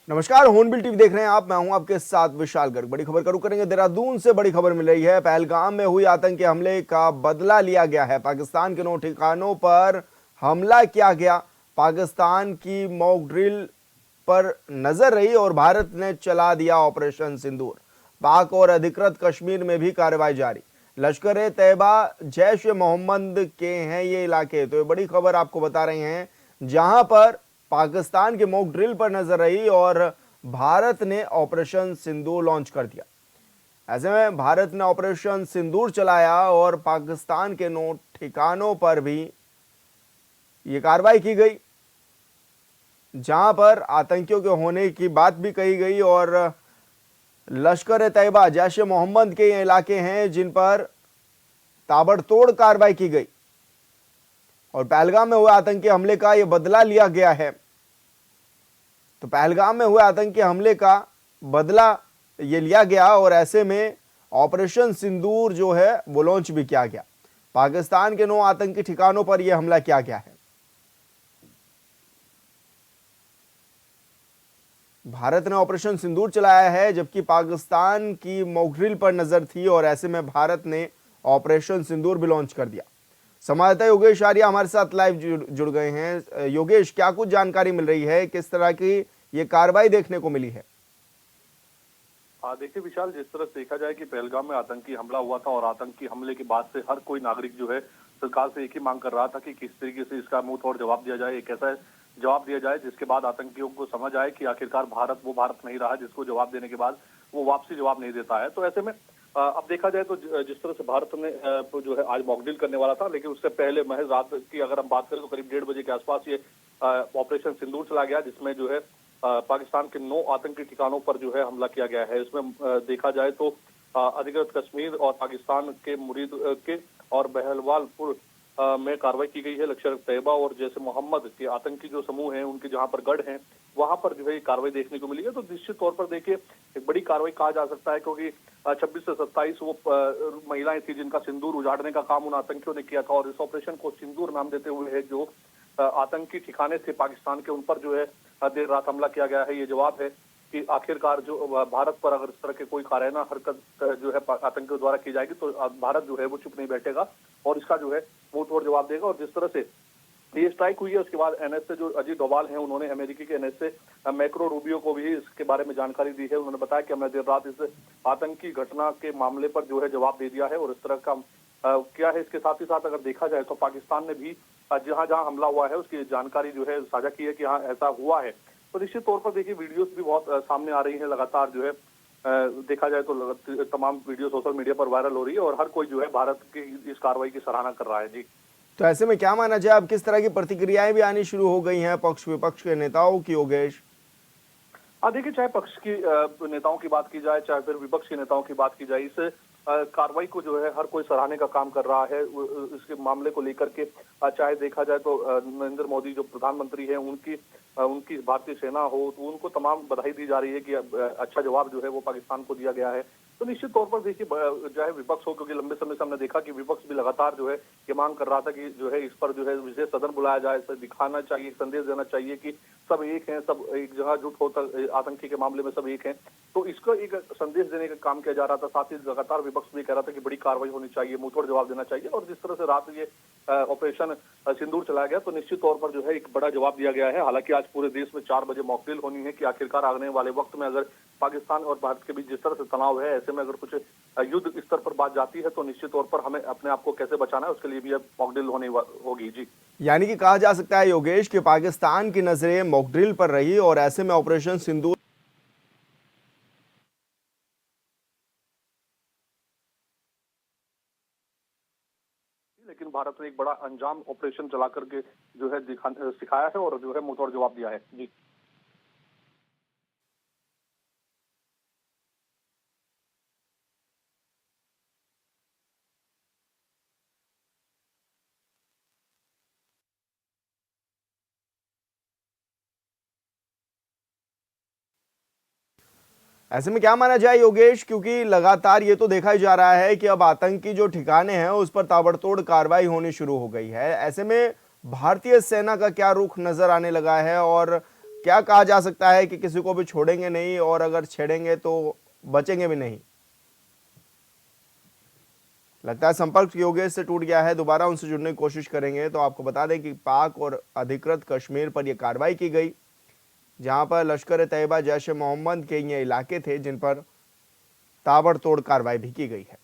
नमस्कार, hornbill TV देख रहे हैं आप। मैं हूं आपके साथ विशाल गर्ग। बड़ी खबर करू करेंगे। देहरादून से बड़ी खबर मिल रही है। पहलगाम में हुई आतंकी हमले का बदला लिया गया है। पाकिस्तान के 9 ठिकानों पर हमला किया गया। पाकिस्तान की मॉक ड्रिल पर नजर रही और भारत ने चला दिया ऑपरेशन सिंदूर। पाक और अधिकृत कश्मीर में भी कार्रवाई जारी। लश्कर ए तैयबा जैश ए मोहम्मद के हैं ये इलाके। तो ये बड़ी खबर आपको बता रहे हैं, जहां पर पाकिस्तान के मॉक ड्रिल पर नजर रही और भारत ने ऑपरेशन सिंदूर लॉन्च कर दिया। ऐसे में भारत ने ऑपरेशन सिंदूर चलाया और पाकिस्तान के 9 ठिकानों पर भी ये कार्रवाई की गई, जहां पर आतंकियों के होने की बात भी कही गई। और लश्कर ए तैयबा जैश ए मोहम्मद के ये इलाके हैं जिन पर ताबड़तोड़ कार्रवाई की गई और पहलगाम में हुए आतंकी हमले का यह बदला लिया गया है। तो पहलगाम में हुए आतंकी हमले का बदला ये लिया गया और ऐसे में ऑपरेशन सिंदूर जो है वो लॉन्च भी किया गया। पाकिस्तान के 9 आतंकी ठिकानों पर यह हमला किया गया है। भारत ने ऑपरेशन सिंदूर चलाया है, जबकि पाकिस्तान की मॉक ड्रिल पर नजर थी और ऐसे में भारत ने ऑपरेशन सिंदूर भी लॉन्च कर दिया। संवाददाता योगेश आर्या हमारे साथ लाइव जुड़ गए हैं। योगेश, क्या कुछ जानकारी मिल रही है, किस तरह की ये कार्रवाई देखने को मिली है? देखिए विशाल, जिस तरह से देखा जाए कि पहलगाम में आतंकी हमला हुआ था और आतंकी हमले के बाद से हर कोई नागरिक जो है सरकार से एक ही मांग कर रहा था कि किस तरीके से इसका मुंह तोड़ जवाब दिया जाए, एक ऐसा जवाब दिया जाए जिसके बाद आतंकियों को समझ आए कि आखिरकार भारत वो भारत नहीं रहा जिसको जवाब देने के बाद वो वापसी जवाब नहीं देता है। तो ऐसे में अब देखा जाए तो जिस तरह से भारत ने जो है आज मॉकड्रिल करने वाला था, लेकिन उससे पहले महज रात की अगर हम बात करें तो करीब 1:30 बजे के आसपास ये ऑपरेशन सिंदूर चला गया, जिसमें जो है पाकिस्तान के 9 आतंकी ठिकानों पर जो है हमला किया गया है। इसमें देखा जाए तो अधिकृत कश्मीर और पाकिस्तान के मुरीद के और बहलवालपुर में कार्रवाई की गई है। लश्कर तैयबा और जैश ए मोहम्मद के आतंकी जो समूह हैं उनके जहां पर गढ़ हैं वहां पर जो है कार्रवाई देखने को मिली है। तो निश्चित तौर पर देखिए एक बड़ी कार्रवाई कहा जा सकता है, क्योंकि 26 से 27 वो महिलाएं थी जिनका सिंदूर उजाड़ने का काम उन आतंकियों ने किया था और इस ऑपरेशन को सिंदूर नाम देते हुए है जो आतंकी ठिकाने थे पाकिस्तान के उन पर जो है देर रात हमला किया गया है। ये जवाब है कि आखिरकार जो भारत पर अगर इस तरह के कोई काराना हरकत जो है आतंकियों द्वारा की जाएगी तो भारत जो है वो चुप नहीं बैठेगा और इसका जो है मुंह तोड़ जवाब देगा। और जिस तरह से ये स्ट्राइक हुई है उसके बाद एनएसए जो अजीत डोभाल हैं उन्होंने अमेरिकी के एनएसए मैक्रो रूबियो को भी इसके बारे में जानकारी दी है। उन्होंने बताया कि हमने देर रात इस आतंकी घटना के मामले पर जो है जवाब दे दिया है और इस तरह का क्या है। इसके साथ ही साथ अगर देखा जाए तो पाकिस्तान ने भी जहां जहां हमला हुआ है उसकी जानकारी जो है साझा की है कि हाँ ऐसा हुआ है। तो निश्चित तौर पर देखिए वीडियोस भी बहुत सामने आ रही हैं लगातार जो है देखा जाए तो तमाम वीडियो सोशल मीडिया पर वायरल हो रही है और हर कोई जो है भारत की इस कार्रवाई की सराहना कर रहा है। जी, तो ऐसे में क्या माना जाए, अब किस तरह की प्रतिक्रियाएं भी आनी शुरू हो गई हैं पक्ष विपक्ष के नेताओं की? योगेश, देखिए चाहे पक्ष की नेताओं की बात की जाए चाहे फिर विपक्ष के नेताओं की बात की जाए, इस कार्रवाई को जो है हर कोई सराहने का काम कर रहा है। इसके मामले को लेकर के चाहे देखा जाए तो नरेंद्र मोदी जो प्रधानमंत्री हैं उनकी भारतीय सेना हो तो उनको तमाम बधाई दी जा रही है कि अच्छा जवाब जो है वो पाकिस्तान को दिया गया है। तो निश्चित तौर पर देखिए चाहे विपक्ष हो, क्योंकि लंबे समय से हमने देखा कि विपक्ष भी लगातार जो है ये मांग कर रहा था कि जो है इस पर जो है विशेष सदन बुलाया जाए, इसे दिखाना चाहिए, संदेश देना चाहिए कि सब एक हैं, सब एक जगह जुट होता आतंकी के मामले में सब एक हैं। तो इसका एक संदेश देने का काम किया जा रहा था। साथ ही लगातार विपक्ष भी कह रहा था कि बड़ी कार्रवाई होनी चाहिए, मुंहतोड़ जवाब देना चाहिए। और जिस तरह से रात ये ऑपरेशन सिंदूर चलाया गया तो निश्चित तौर पर जो है एक बड़ा जवाब दिया गया है। हालांकि आज पूरे देश में 4 बजे मॉकड्रिल होनी है कि आखिरकार आने वाले वक्त में अगर पाकिस्तान और भारत के बीच जिस तरह से तनाव है, ऐसे में अगर कुछ युद्ध स्तर पर बात जाती है तो निश्चित तौर पर हमें अपने आप को कैसे बचाना है उसके लिए भी अब मॉकड्रिल होने होगी। जी, यानी कि कहा जा सकता है योगेश कि पाकिस्तान की नजरें मॉकड्रिल पर रही और ऐसे में ऑपरेशन सिंदूर लेकिन भारत ने एक बड़ा अंजाम ऑपरेशन चला करके जो है सिखाया है और जो है मुंहतोड़ जवाब दिया है। जी, ऐसे में क्या माना जाए योगेश, क्योंकि लगातार ये तो देखा जा रहा है कि अब आतंकी जो ठिकाने हैं उस पर ताबड़तोड़ कार्रवाई होनी शुरू हो गई है। ऐसे में भारतीय सेना का क्या रुख नजर आने लगा है और क्या कहा जा सकता है कि किसी को भी छोड़ेंगे नहीं और अगर छेड़ेंगे तो बचेंगे भी नहीं? लगता है संपर्क योगेश से टूट गया है, दोबारा उनसे जुड़ने की कोशिश करेंगे। तो आपको बता दें कि पाक और अधिकृत कश्मीर पर यह कार्रवाई की गई, जहां पर लश्कर तैयबा जैश ए मोहम्मद के ये इलाके थे जिन पर ताबड़तोड़ कार्रवाई भी की गई है।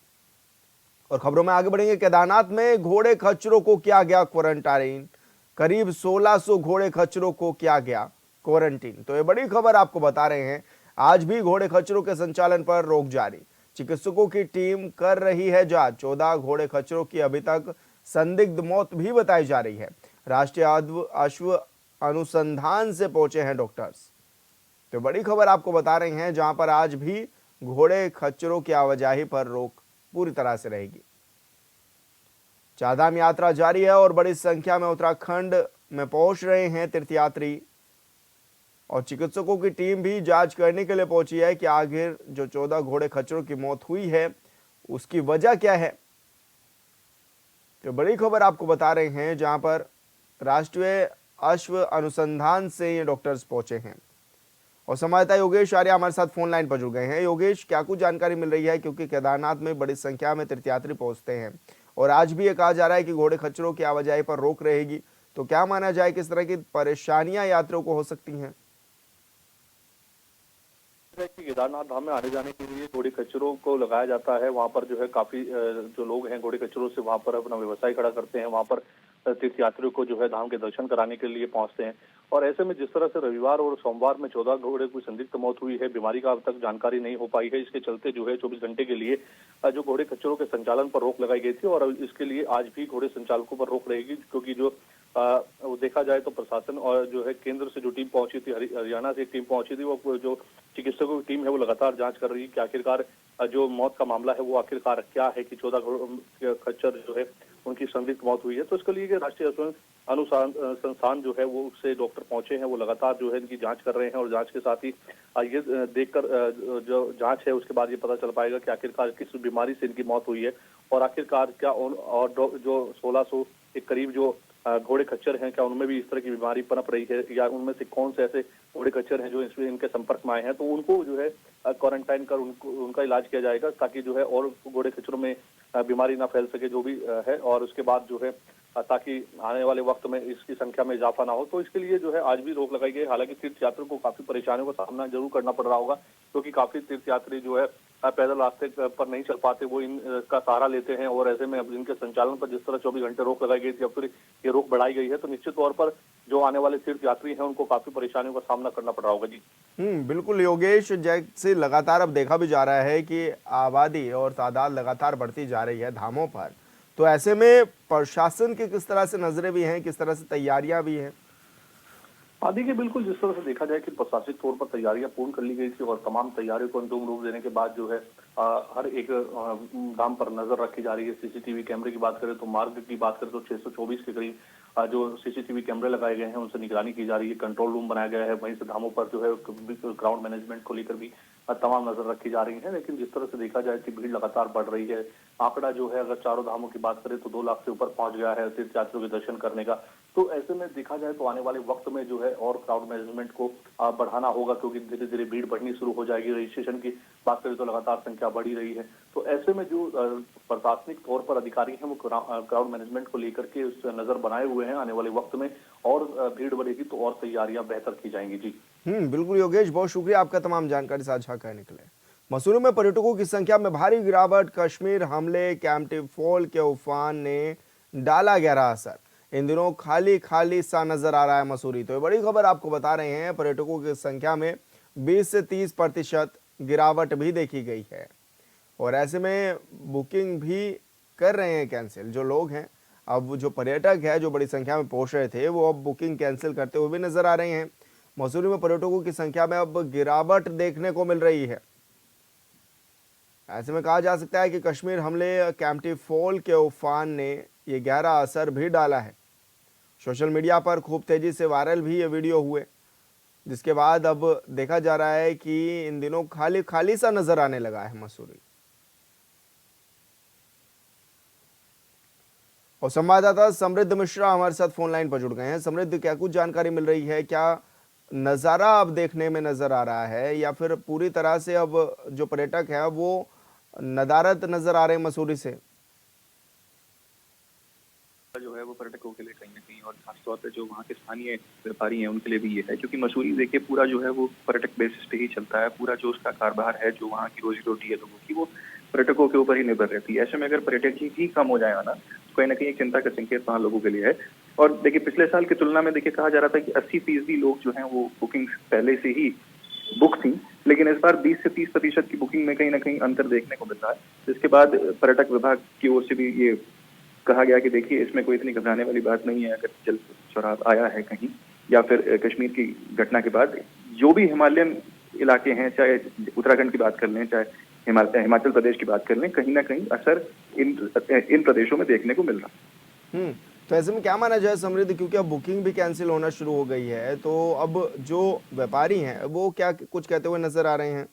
और खबरों में आगे बढ़ेंगे। केदारनाथ में घोड़े खच्चरों को किया गया क्वारंटाइन, करीब 1600 घोड़े खच्चरों को किया गया क्वारंटीन। तो ये बड़ी खबर आपको बता रहे हैं। आज भी घोड़े खच्चरों के संचालन पर रोक जारी, चिकित्सकों की टीम कर रही है जांच। 14 घोड़े खच्चरों की अभी तक संदिग्ध मौत भी बताई जा रही है। राष्ट्रीय अश्व अनुसंधान से पहुंचे हैं डॉक्टर्स। तो बड़ी खबर आपको बता रहे हैं, जहां पर आज भी घोड़े खच्चरों की आवाजाही पर रोक पूरी तरह से रहेगी। चारधाम यात्रा जारी है और बड़ी संख्या में उत्तराखंड में पहुंच रहे हैं तीर्थयात्री, और चिकित्सकों की टीम भी जांच करने के लिए पहुंची है कि आखिर जो 14 घोड़े खच्चरों की मौत हुई है उसकी वजह क्या है। तो बड़ी खबर आपको बता रहे हैं, जहां पर राष्ट्रीय अश्व अनुसंधान से ये डॉक्टर्स पहुंचे हैं। और संवाददाता योगेश आर्य हमारे साथ फोन लाइन पर जुड़ गए हैं। योगेश, क्या कुछ जानकारी मिल रही है, क्योंकि केदारनाथ में बड़ी संख्या में तीर्थयात्री पहुंचते हैं और आज भी ये कहा जा रहा है कि घोड़े खच्चरों की आवाजाही पर रोक रहेगी, तो क्या माना जाए किस तरह की परेशानियां यात्रियों को हो सकती हैं? कि केदारनाथ धाम में आने जाने के लिए घोड़े खच्चरों को लगाया जाता है। वहां पर जो है काफी जो लोग हैं घोड़े खच्चरों से वहां पर अपना व्यवसाय खड़ा करते हैं। वहां पर तीर्थयात्रियों को जो है धाम के दर्शन कराने के लिए पहुंचते हैं। और ऐसे में जिस तरह से रविवार और सोमवार में 14 घोड़े की संदिग्ध मौत हुई है, बीमारी का अब तक जानकारी नहीं हो पाई है। इसके चलते जो है 24 घंटे के लिए जो घोड़े खच्चरों के संचालन पर रोक लगाई गई थी और इसके लिए आज भी घोड़े संचालकों पर रोक रहेगी, क्योंकि जो वो देखा जाए तो प्रशासन और जो है केंद्र से जो टीम पहुंची थी, हरियाणा से एक टीम पहुंची थी, वो जो चिकित्सकों की टीम है वो लगातार जांच कर रही है कि आखिरकार जो मौत का मामला है वो आखिरकार क्या है, कि 14 खच्चर जो है उनकी संदिग्ध मौत हुई है। तो इसके लिए राष्ट्रीय संस्थान जो है वो उससे डॉक्टर पहुंचे हैं, वो लगातार जो है इनकी जांच कर रहे हैं। और जांच के साथ ही ये देखकर जो जांच है उसके बाद ये पता चल पाएगा कि आखिरकार किस बीमारी से इनकी मौत हुई है और आखिरकार क्या और जो 1600 के करीब जो घोड़े खच्चर हैं, क्या उनमें भी इस तरह की बीमारी पनप रही है, या उनमें से कौन से ऐसे घोड़े खच्चर हैं जो इसमें इनके संपर्क में आए हैं। तो उनको जो है क्वारंटाइन कर उनका इलाज किया जाएगा, ताकि जो है और घोड़े खच्चरों में बीमारी ना फैल सके जो भी है, और उसके बाद जो है ताकि आने वाले वक्त में इसकी संख्या में इजाफा ना हो। तो इसके लिए जो है आज भी रोक लगाई गई। हालांकि तीर्थयात्रियों को काफी परेशानियों का सामना जरूर करना पड़ रहा होगा, क्योंकि काफी तीर्थयात्री जो है पैदल रास्ते पर नहीं चल पाते, वो इनका सहारा लेते हैं। और ऐसे में अब इनके संचालन पर जिस तरह 24 घंटे रोक लगाई गई थी, अब फिर ये रोक बढ़ाई गई है, तो निश्चित तौर पर जो आने वाले तीर्थयात्री हैं उनको काफी परेशानियों का सामना करना पड़ रहा होगा। जी बिल्कुल योगेश, जैसे लगातार अब देखा भी जा रहा है कि आबादी और तादाद लगातार बढ़ती जा रही है धामों पर, तो ऐसे में प्रशासन की किस तरह से नजरें भी हैं, किस तरह से तैयारियां भी हैं? देखिए बिल्कुल, जिस तरह से देखा जाए कि प्रशासनिक तौर पर तैयारियां पूर्ण कर ली गई थी और तमाम तैयारियों को अंतिम रूप देने के बाद जो है हर एक धाम पर नजर रखी जा रही है। सीसीटीवी कैमरे की बात करें तो मार्ग की बात करें तो 624 के करीब जो सीसीटीवी कैमरे लगाए गए हैं उनसे निगरानी की जा रही है। कंट्रोल रूम बनाया गया है, वहीं से धामों पर जो है ग्राउंड मैनेजमेंट को लेकर भी तमाम नजर रखी जा रही है। लेकिन जिस तरह से देखा जाए कि भीड़ लगातार बढ़ रही है, आंकड़ा जो है अगर चारों धामों की बात करें तो 2 लाख से ऊपर पहुंच गया है तीर्थयात्रियों के दर्शन करने का। तो ऐसे में देखा जाए तो आने वाले वक्त में जो है और क्राउड मैनेजमेंट को बढ़ाना होगा, क्योंकि धीरे धीरे भीड़ बढ़नी शुरू हो जाएगी। रजिस्ट्रेशन की बात करें तो लगातार संख्या बढ़ी रही है। तो ऐसे में जो प्रशासनिक तौर पर अधिकारी हैं वो क्राउड मैनेजमेंट को लेकर के उस नजर बनाए हुए हैं। आने वाले वक्त में और भीड़ बढ़ेगी तो और तैयारियां बेहतर की जाएंगी। जी बिल्कुल योगेश, बहुत शुक्रिया आपका तमाम जानकारी साझा करने के लिए। मसूरी में पर्यटकों की संख्या में भारी गिरावट, कश्मीर हमले, कैंपटी फॉल के उफान ने डाला गहरा असर। इन दिनों खाली खाली सा नजर आ रहा है मसूरी। तो ये बड़ी खबर आपको बता रहे हैं, पर्यटकों की संख्या में 20 से 30% गिरावट भी देखी गई है। और ऐसे में बुकिंग भी कर रहे हैं कैंसिल जो लोग हैं। अब जो पर्यटक है जो बड़ी संख्या में पहुंच रहे थे, वो अब बुकिंग कैंसिल करते हुए भी नजर आ रहे हैं। मसूरी में पर्यटकों की संख्या में अब गिरावट देखने को मिल रही है। ऐसे में कहा जा सकता है कि कश्मीर हमले, कैंपटी फॉल के उफान ने ये गहरा असर भी डाला है। सोशल मीडिया पर खूब तेजी से वायरल भी ये वीडियो हुए, जिसके बाद अब देखा जा रहा है कि इन दिनों खाली खाली सा नजर आने लगा है मसूरी। और संवाददाता समृद्ध मिश्रा हमारे साथ फोन लाइन पर जुड़ गए हैं। समृद्ध, क्या कुछ जानकारी मिल रही है? क्या नज़ारा अब देखने में नज़र आ रहा है, या फिर पूरी तरह से अब जो पर्यटक है वो नदारद नज़र आ रहे हैं मसूरी से? जो है वो पर्यटकों के लिए कहीं न कहीं और खासतौर पे जो वहाँ के स्थानीय व्यापारी हैं उनके लिए भी ये है, क्योंकि मसूरी देखिए पूरा जो है वो पर्यटक बेसिस पे ही चलता है। पूरा जो उसका कारोबार है, जो वहाँ की रोजी-रोटी है लोगों की, वो पर्यटकों के ऊपर ही निर्भर रहती है। ऐसे में अगर पर्यटक ही कम हो जाएगा ना, तो कहीं न कहीं एक चिंता का संकेत वहाँ लोगों के लिए है। और देखिए पिछले साल की तुलना में देखिए कहा जा रहा था कि 80% लोग जो हैं वो बुकिंग्स पहले से ही बुक थी, लेकिन इस बार 20 से 30% की बुकिंग में कहीं न कहीं अंतर देखने को मिल रहा है। इसके बाद पर्यटक विभाग की ओर से भी ये कहा गया कि देखिए इसमें कोई इतनी घबराने वाली बात नहीं है। अगर जल चढ़ाव आया है कहीं या फिर कश्मीर की घटना के बाद जो भी हिमालयन इलाके हैं, चाहे उत्तराखंड की बात कर लें, चाहे हिमाचल प्रदेश की बात कर लें, कहीं ना कहीं असर इन प्रदेशों में देखने को मिल रहा है। तो ऐसे में क्या माना जाए समृद्धि, क्योंकि अब बुकिंग भी कैंसिल होना शुरू हो गई है, तो अब जो व्यापारी हैं वो क्या कुछ कहते हुए नजर आ रहे हैं?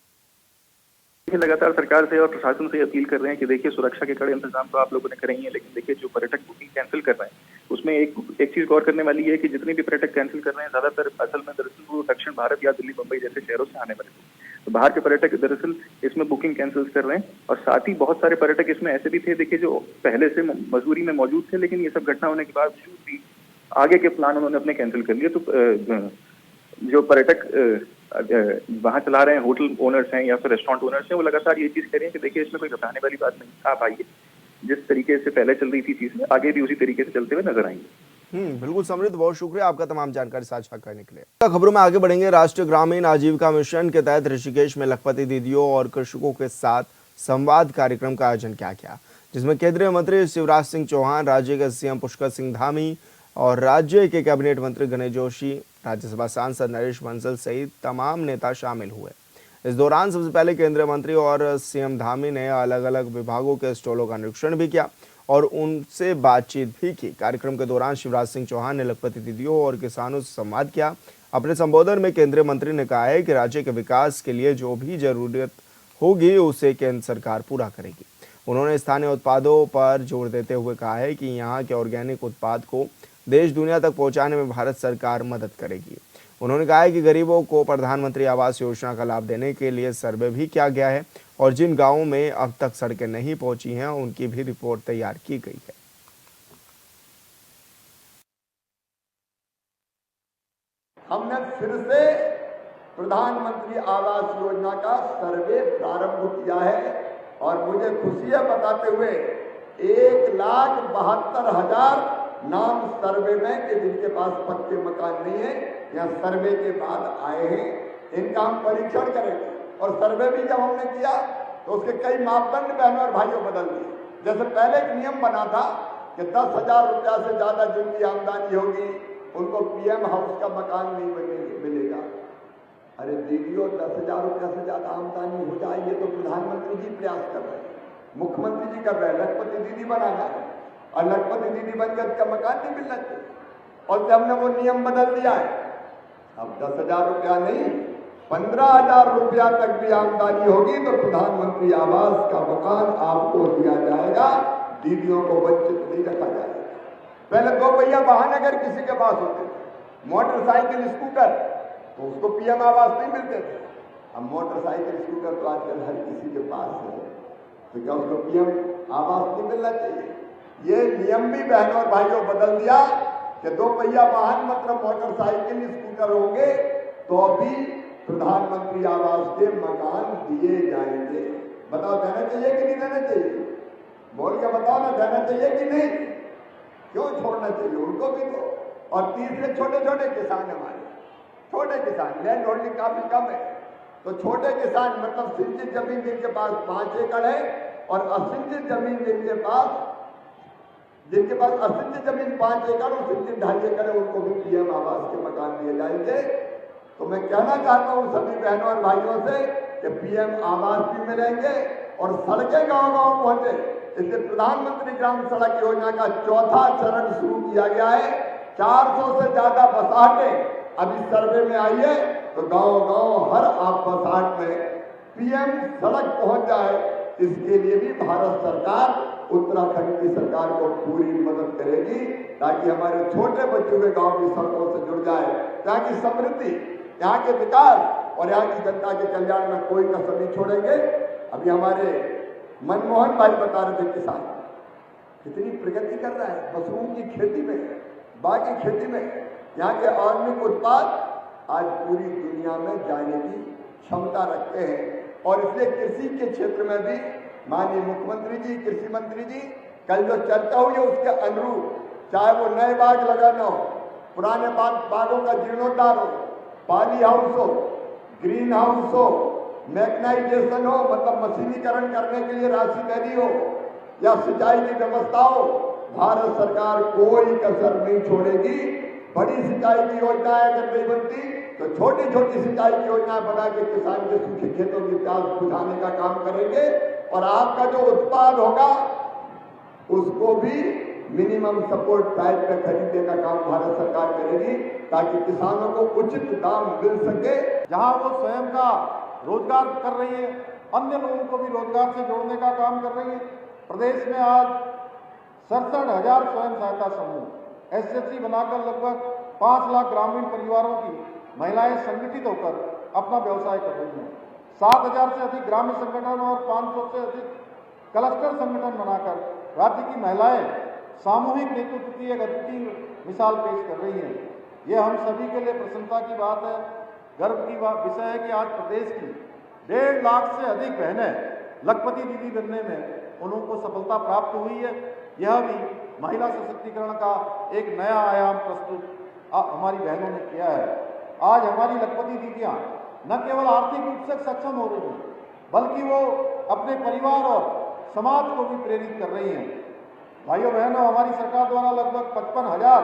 लगातार सरकार से और प्रशासन से अपील कर रहे हैं कि देखिए सुरक्षा के कड़े इंतजाम तो आप लोगों ने करे ही हैं, लेकिन देखिए जो पर्यटक बुकिंग कैंसिल कर रहे हैं उसमें एक चीज गौर करने वाली है कि जितने भी पर्यटक कैंसिल कर रहे हैं ज्यादातर असल में दरअसल वो दक्षिण भारत या दिल्ली मुंबई जैसे शहरों से आने वाले थे। तो बाहर के पर्यटक दरअसल इसमें बुकिंग कैंसिल कर रहे हैं, और साथ ही बहुत सारे पर्यटक इसमें ऐसे भी थे देखिए जो पहले से मसूरी में मौजूद थे, लेकिन ये सब घटना होने के बाद भी आगे के प्लान उन्होंने अपने कैंसिल कर लिए। तो जो पर्यटक वहां चला रहे हैं, होटल ओनर्स हैं या फिर रेस्टोरेंट ओनर्स हैं, वो लगातार ये चीज कह रहे हैं कि देखिए इसमें कोई घबराने वाली बात नहीं, आप आइए, जिस तरीके से पहले चल रही थी चीजें आगे भी उसी तरीके से चलते हुए नजर आएंगे। बिल्कुल समृद्ध, बहुत शुक्रिया आपका तमाम जानकारी साझा करने के लिए। खबरों में आगे बढ़ेंगे। राष्ट्रीय ग्रामीण आजीविका मिशन के तहत ऋषिकेश में लखपति दीदियों और कृषकों के साथ संवाद कार्यक्रम का आयोजन किया गया, जिसमें केंद्रीय मंत्री शिवराज सिंह चौहान, राज्य के सीएम पुष्कर सिंह धामी और राज्य के कैबिनेट मंत्री गणेश जोशी, राज्यसभा सांसद नरेश बंसल सहित तमाम नेता शामिल हुए। इस दौरान सबसे पहले केंद्रीय मंत्री और सीएम धामी ने अलग अलग विभागों के स्टॉलों का निरीक्षण भी किया और उनसे बातचीत भी की। कार्यक्रम के दौरान शिवराज सिंह चौहान ने लखपति दीदियों और किसानों से संवाद किया। अपने संबोधन में केंद्रीय मंत्री ने कहा है कि राज्य के विकास के लिए जो भी जरूरत होगी उसे केंद्र सरकार पूरा करेगी। उन्होंने स्थानीय उत्पादों पर जोर देते हुए कहा है कि यहाँ के ऑर्गेनिक उत्पाद को देश दुनिया तक पहुंचाने में भारत सरकार मदद करेगी। उन्होंने कहा है कि गरीबों को प्रधानमंत्री आवास योजना का लाभ देने के लिए सर्वे भी किया गया है और जिन गांवों में अब तक सड़कें नहीं पहुंची हैं उनकी भी रिपोर्ट तैयार की गई है। हमने फिर से प्रधानमंत्री आवास योजना का सर्वे प्रारंभ किया है और मुझे खुशी है बताते हुए 1,72,000 नाम सर्वे में कि जिनके पास पक्के मकान नहीं है या सर्वे के बाद आए हैं, इनका हम परीक्षण करेंगे। और सर्वे भी जब हमने किया तो उसके कई मापदंड बहनों और भाइयों बदल दिए। जैसे पहले एक नियम बना था कि 10,000 रुपया से ज्यादा जिनकी आमदनी होगी उनको पीएम हाउस का मकान नहीं मिलेगा। अरे दीदियों, 10,000 रुपया से ज्यादा आमदनी हो जाए ये तो प्रधानमंत्री जी प्रयास कर रहे हैं, मुख्यमंत्री जी कर रहे हैं, लखपति दीदी बनाना है और लखपति दीदी बनकर का मकान नहीं मिलना चाहिए। और जब हमने वो नियम बदल दिया है, अब 10,000 रुपया नहीं 15,000 रुपया तक भी आमदनी होगी तो प्रधानमंत्री आवास का मकान आपको दिया जाएगा, दीदियों को वंचित नहीं रखा जाएगा। पहले 2 पहिया वाहन अगर किसी के पास होते थे, मोटरसाइकिल स्कूटर, तो उसको पीएम आवास नहीं मिलते थे। अब मोटरसाइकिल स्कूटर तो आजकल हर किसी के पास है, तो क्या उसको पीएम आवास नहीं मिलना चाहिए? ये नियम भी बहनों और भाइयों बदल दिया कि 2 पहिया वाहन मतलब मोटरसाइकिल स्कूटर होंगे तो भी प्रधानमंत्री आवास के मकान दिए जाएंगे। बताओ देना चाहिए कि नहीं देना चाहिए? बोल के बताओ ना, देना चाहिए कि नहीं? क्यों छोड़ना चाहिए उनको भी तो। और तीसरे छोटे छोटे किसान, हमारे छोटे किसान लैंड होल्डिंग काफी कम है, तो छोटे किसान मतलब सिंचित जमीन जिनके पास 5 एकड़ है और असिंचित जमीन जिनके पास असिंचित जमीन 5 एकड़ और सिंचित 2.5 एकड़ है, उनको भी पीएम आवास के मकान दिए जाएंगे। तो मैं कहना चाहता हूं सभी बहनों और भाइयों से कि पीएम आवास भी मिलेंगे और सड़कें गांव गांव पहुंचे। इसलिए प्रधानमंत्री ग्राम सड़क योजना का 4था चरण शुरू किया गया है। 400 से ज्यादा बसाहटें अभी सर्वे में आई है, तो गांव गांव हर आप बसाहट में पीएम सड़क पहुंच जाए, इसके लिए भी भारत सरकार उत्तराखंड की सरकार को पूरी मदद करेगी ताकि हमारे छोटे बच्चों के गांव भी सड़कों से जुड़ जाए, ताकि समृद्धि यहाँ के विकास और यहाँ की जनता के कल्याण में कोई कसर नहीं छोड़ेंगे। अभी हमारे मनमोहन भाई बता रहे थे किसान कितनी प्रगति कर रहा है मशरूम की खेती में, बाकी खेती में। यहाँ के ऑर्गेनिक उत्पाद आज पूरी दुनिया में जाने की क्षमता रखते हैं और इसलिए कृषि के क्षेत्र में भी माननीय मुख्यमंत्री जी, कृषि मंत्री जी कल जो चर्चा हुई है उसके अनुरूप, चाहे वो नए बाग लगाना हो, पुराने बागों का जीर्णोद्धार हो, पॉली हाउस हो, ग्रीन हाउस हो, मैकेनाइजेशन हो, मतलब मशीनीकरण करने के लिए राशि देनी हो, या सिंचाई की व्यवस्था हो, भारत सरकार कोई कसर नहीं छोड़ेगी। बड़ी सिंचाई की योजनाएं अगर नहीं बनती तो छोटी छोटी सिंचाई की योजनाएं बना के किसान के सूखे खेतों की प्यास बुझाने का काम करेंगे और आपका जो उत्पाद होगा उसको भी मिनिमम सपोर्ट प्राइस पे खरीदने का काम भारत सरकार करेगी ताकि किसानों को उचित दाम मिल सके। जहां वो स्वयं का रोजगार कर रही है, अन्य लोगों को भी रोजगार से जोड़ने का काम कर रही है। प्रदेश में आज 67,000 स्वयं सहायता समूह एसएचजी बनाकर लगभग 5 लाख ग्रामीण परिवारों की महिलाएं संगठित होकर अपना व्यवसाय कर रही हैं। 7,000 से अधिक ग्रामीण संगठन और 500 से अधिक क्लस्टर संगठन बनाकर राज्य की महिलाएं सामूहिक नेतृत्व की एक अद्वितीय मिसाल पेश कर रही हैं। यह हम सभी के लिए प्रसन्नता की बात है, गर्व की विषय है कि आज प्रदेश की 1.5 लाख से अधिक बहनें लखपति दीदी बनने में उनको सफलता प्राप्त हुई है। यह भी महिला सशक्तिकरण का एक नया आयाम प्रस्तुत हमारी बहनों ने किया है। आज हमारी लखपति दीदियां न केवल आर्थिक रूप से सक्षम हो रही हैं, बल्कि वो अपने परिवार और समाज को भी प्रेरित कर रही हैं। भाइयों बहनों, हमारी सरकार द्वारा लगभग 55,000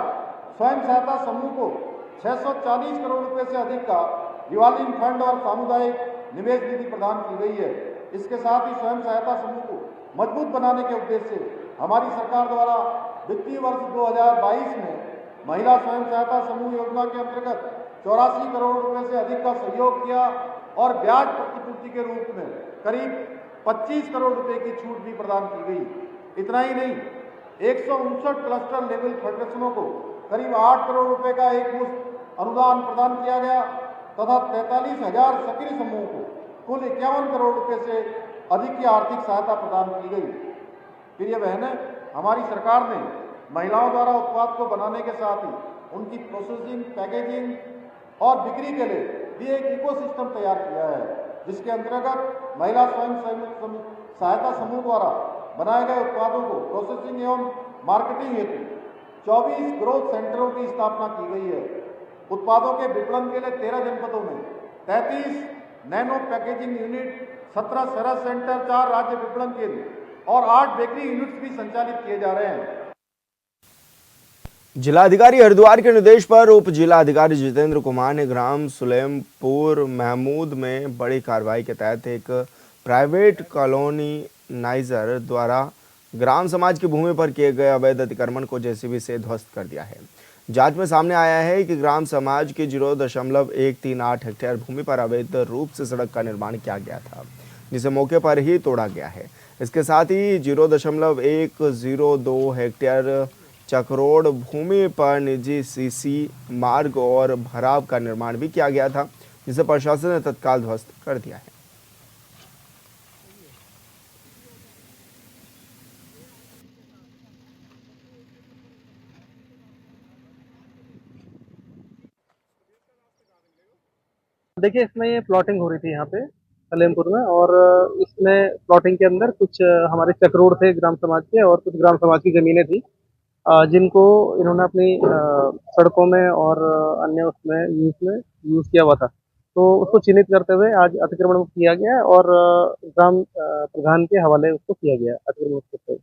स्वयं सहायता समूह को 640 करोड़ रुपए से अधिक का रिवॉल्विंग फंड और सामुदायिक निवेश निधि प्रदान की गई है। इसके साथ ही स्वयं सहायता समूह को मजबूत बनाने के उद्देश्य से हमारी सरकार द्वारा वित्तीय वर्ष 2022 में महिला स्वयं सहायता समूह योजना के अंतर्गत 84 करोड़ रुपए से अधिक का सहयोग किया और ब्याज प्रतिपूर्ति के रूप में करीब 25 करोड़ रुपए की छूट भी प्रदान की गई। इतना ही नहीं, 159 क्लस्टर लेवल फेडरेशनों को करीब 8 करोड़ रुपए का एक मुश्त अनुदान प्रदान किया गया तथा 43,000 सक्रिय समूहों को कुल 51 करोड़ रुपए से अधिक की आर्थिक सहायता प्रदान की गई। प्रिय बहनें, हमारी सरकार ने महिलाओं द्वारा उत्पाद को बनाने के साथ ही उनकी प्रोसेसिंग, पैकेजिंग और बिक्री के लिए भी एक इकोसिस्टम तैयार किया है, जिसके अंतर्गत महिला स्वयं सहायता समूह द्वारा बनाए गए उत्पादों को प्रोसेसिंग एवं मार्केटिंग हेतु 24 ग्रोथ सेंटरों की स्थापना की गई है। उत्पादों के विपणन के लिए 13 जनपदों में 33 नैनो पैकेजिंग यूनिट, 17 सरस सेंटर, 4 राज्य विपणन केंद्र और 8 बेकरी यूनिट्स भी संचालित किए जा रहे हैं। जिलाधिकारी हरिद्वार के निर्देश पर उप जिलाधिकारी जितेंद्र कुमार ने ग्राम सुलेमपुर महमूद में बड़ी कार्रवाई के तहत एक प्राइवेट कॉलोनीनाइजर द्वारा ग्राम समाज की भूमि पर किए गए अवैध अतिक्रमण को जेसीबी से ध्वस्त कर दिया है। जांच में सामने आया है कि ग्राम समाज की 0.138 हेक्टेयर भूमि पर अवैध रूप से सड़क का निर्माण किया गया था, जिसे मौके पर ही तोड़ा गया है। इसके साथ ही 0.102 हेक्टेयर चकरोड़ भूमि पर निजी सीसी मार्ग और भराव का निर्माण भी किया गया था, जिसे प्रशासन ने तत्काल ध्वस्त कर दिया है। देखिए, इसमें ये प्लॉटिंग हो रही थी यहाँ पे सलेमपुर में, और इसमें प्लॉटिंग के अंदर कुछ हमारे चक्रोड़ थे ग्राम समाज के और कुछ ग्राम समाज की ज़मीनें थी, जिनको इन्होंने अपनी सड़कों में और अन्य उसमें यूज़ किया हुआ था। तो उसको चिन्हित करते हुए आज अतिक्रमण मुक्त किया गया और ग्राम प्रधान के हवाले उसको किया गया अतिक्रमण मुक्त करते हुए।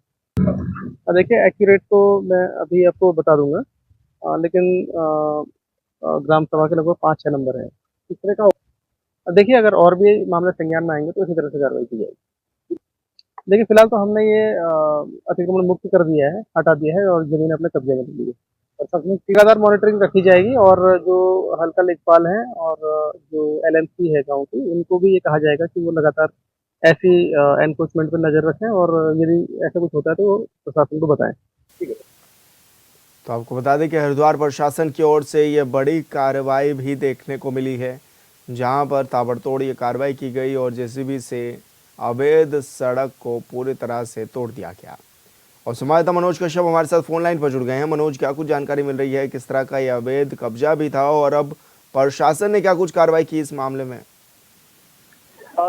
देखिए, एक्यूरेट तो मैं अभी आपको बता दूंगा, लेकिन ग्राम सभा के लगभग 5-6 नंबर है इस तरह का। देखिए, अगर और भी मामले संज्ञान में आएंगे तो इसी तरह से कार्रवाई की जाएगी। देखिए, फिलहाल तो हमने ये अतिक्रमण मुक्त कर दिया है, हटा दिया है और जमीन अपने कब्जे में ले ली है और सबमें लगातार मॉनिटरिंग रखी जाएगी और जो हल्का लेखपाल हैं और जो LMC है गाँव की, उनको भी ये कहा जाएगा कि वो लगातार ऐसी एनक्रोचमेंट पर नजर रखें और यदि ऐसा कुछ होता है तो वो प्रशासन को बताएं। ठीक है। तो आपको बता दें कि हरिद्वार प्रशासन की ओर से ये बड़ी कार्रवाई भी देखने को मिली है, जहां पर ताबड़तोड़ ये कार्रवाई की गई और जेसीबी से अवैध सड़क को पूरी तरह से तोड़ दिया गया। और संवाददाता मनोज कश्यप हमारे साथ फोन लाइन पर जुड़ गए हैं। मनोज, क्या कुछ जानकारी मिल रही है, किस तरह का ये अवैध कब्जा भी था और अब प्रशासन ने क्या कुछ कार्रवाई की इस मामले में?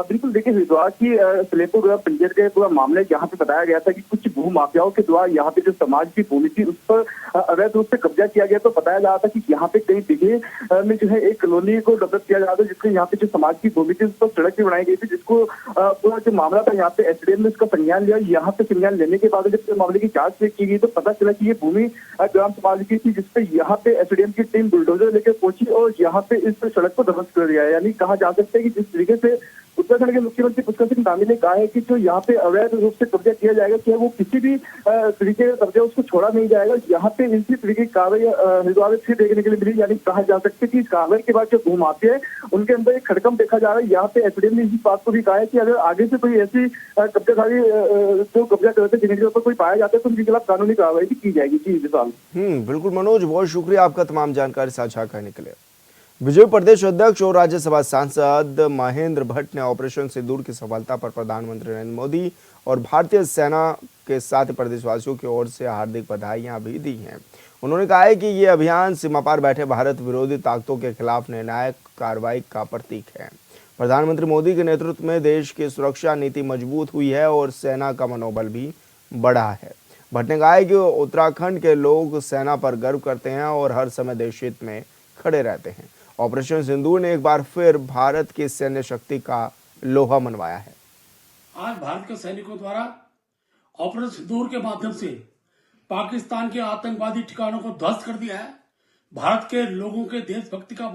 बिल्कुल, देखिए हरिद्वार की सलेमपुर पंचायत के पूरा मामले यहाँ पे बताया गया था कि कुछ भू माफियाओं के द्वारा यहाँ पे जो समाज की भूमि थी उस पर अवैध रूप से कब्जा किया गया। तो बताया जा रहा था कि यहाँ पे कई जगह में जो है एक कॉलोनी को डेवलप किया जा रहा था, जिसके यहाँ पे जो समाज की भूमि थी उस पर सड़क भी बनाई गई थी, जिसको पूरा जो मामला था यहाँ पे एसडीएम ने उसका संज्ञान लिया। यहाँ पे संज्ञान लेने के बाद जब मामले की जांच की गई तो पता चला कि ये भूमि ग्राम समाज की थी, जिसपे यहाँ पे एसडीएम की टीम बुलडोजर लेकर पहुंची और यहाँ पे इस सड़क को ध्वस्त कर दिया है। यानी कहा जा सकता है कि जिस तरीके से उत्तराखंड के मुख्यमंत्री पुष्कर सिंह धामी ने कहा है कि जो यहाँ पे अवैध रूप से कब्जा किया जाएगा, कि वो किसी भी तरीके का कब्जा उसको छोड़ा नहीं जाएगा। यहाँ पे इसी तरीके की कार्रवाई हरिद्वार में फिर देखने के लिए मिली। यानी कहा जा सकता है कि इस कार्रवाई के बाद जो भूमाफिया है उनके अंदर एक खड़कम देखा जा रहा है। यहाँ पे एसडीएम ने इसी बात को भी कहा है कि अगर आगे से कोई ऐसी कब्जाधारी जो कब्जा करते हैं जिनके ऊपर कोई पाया जाता है तो उनके खिलाफ कानूनी कार्रवाई भी की जाएगी। जी विशाल। बिल्कुल मनोज, बहुत शुक्रिया आपका तमाम जानकारी साझा करने के लिए। बीजेपी प्रदेश अध्यक्ष और राज्यसभा सांसद महेंद्र भट्ट ने ऑपरेशन सिंदूर की सफलता पर प्रधानमंत्री नरेंद्र मोदी और भारतीय सेना के साथ प्रदेशवासियों की ओर से हार्दिक बधाइयां भी दी हैं। उन्होंने कहा है कि ये अभियान सीमा पार बैठे भारत विरोधी ताकतों के खिलाफ निर्णायक कार्रवाई का प्रतीक है। प्रधानमंत्री मोदी के नेतृत्व में देश की सुरक्षा नीति मजबूत हुई है और सेना का मनोबल भी बढ़ा है। भट्ट ने कहा है कि उत्तराखंड के लोग सेना पर गर्व करते हैं और हर समय देश हित में खड़े रहते हैं। ऑपरेशन सिंदूर ने एक बार फिर भारत की सैन्य शक्ति का लोहा मनवाया है। आज भारत के सैनिकों द्वारा ऑपरेशन सिंदूर के माध्यम से पाकिस्तान के आतंकवादी ठिकानों को ध्वस्त कर दिया है। भारत के लोगों के देशभक्ति का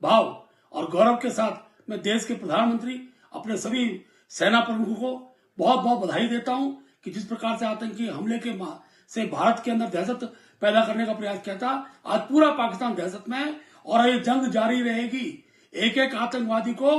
भाव और गौरव के साथ मैं देश के प्रधानमंत्री अपने सभी सेना प्रमुखों को बहुत बहुत बधाई देता हूं कि जिस प्रकार से आतंकी हमले के से भारत के अंदर दहशत पैदा करने का प्रयास किया था, आज पूरा पाकिस्तान दहशत में है और ये जंग जारी रहेगी। एक एक आतंकवादी को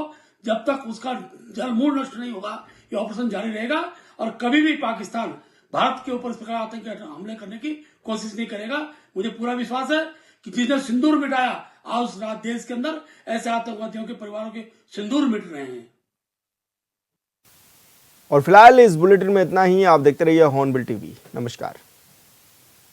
जब तक उसका जलमूल नष्ट नहीं होगा ये ऑपरेशन जारी रहेगा और कभी भी पाकिस्तान भारत के ऊपर इस प्रकार आतंकी हमले करने की कोशिश नहीं करेगा। मुझे पूरा विश्वास है कि जिसने सिंदूर मिटाया आज उस रात देश के अंदर ऐसे आतंकवादियों के परिवारों के सिंदूर मिट रहे हैं। और फिलहाल इस बुलेटिन में इतना ही। आप देखते रहिए हॉर्नबिल टीवी। नमस्कार।